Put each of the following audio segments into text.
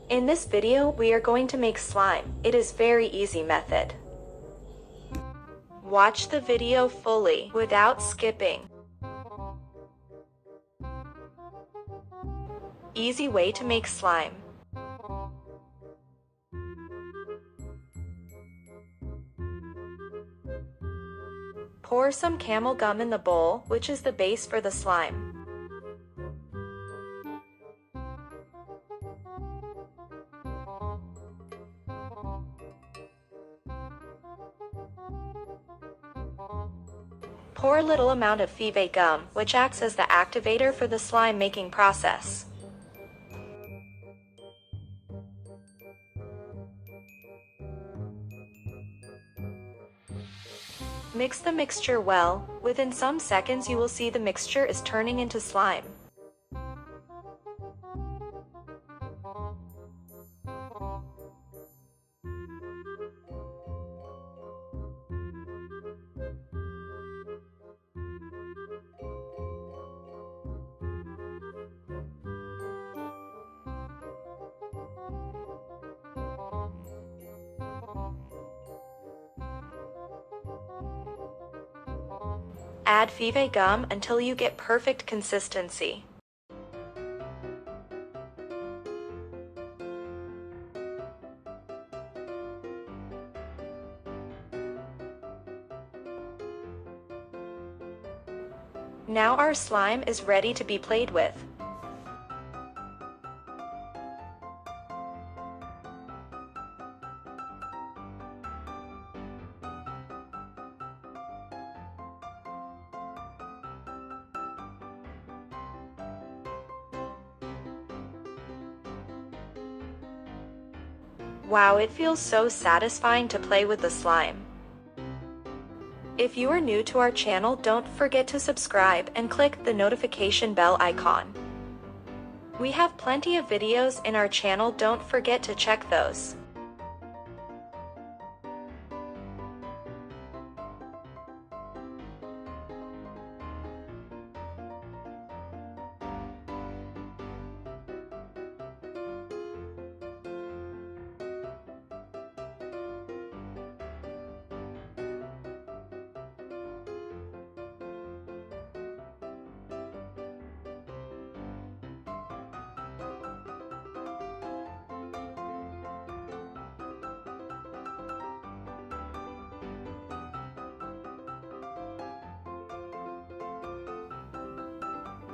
In this video, we are going to make slime. It is very easy method. Watch the video fully, without skipping. Easy way to make slime. Pour some camel gum in the bowl, which is the base for the slime. Pour a little amount of fevi gum, which acts as the activator for the slime making process. Mix the mixture well. Within some seconds you will see the mixture is turning into slime. Add fevi gum until you get perfect consistency. Now our slime is ready to be played with. Wow, it feels so satisfying to play with the slime. If you are new to our channel, don't forget to subscribe and click the notification bell icon. We have plenty of videos in our channel, don't forget to check those.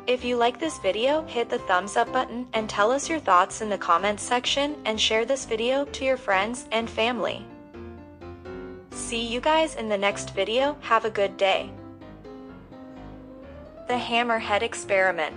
If you like this video, hit the thumbs up button and tell us your thoughts in the comments section, and share this video to your friends and family. See you guys in the next video. Have a good day. The hammerhead experiment.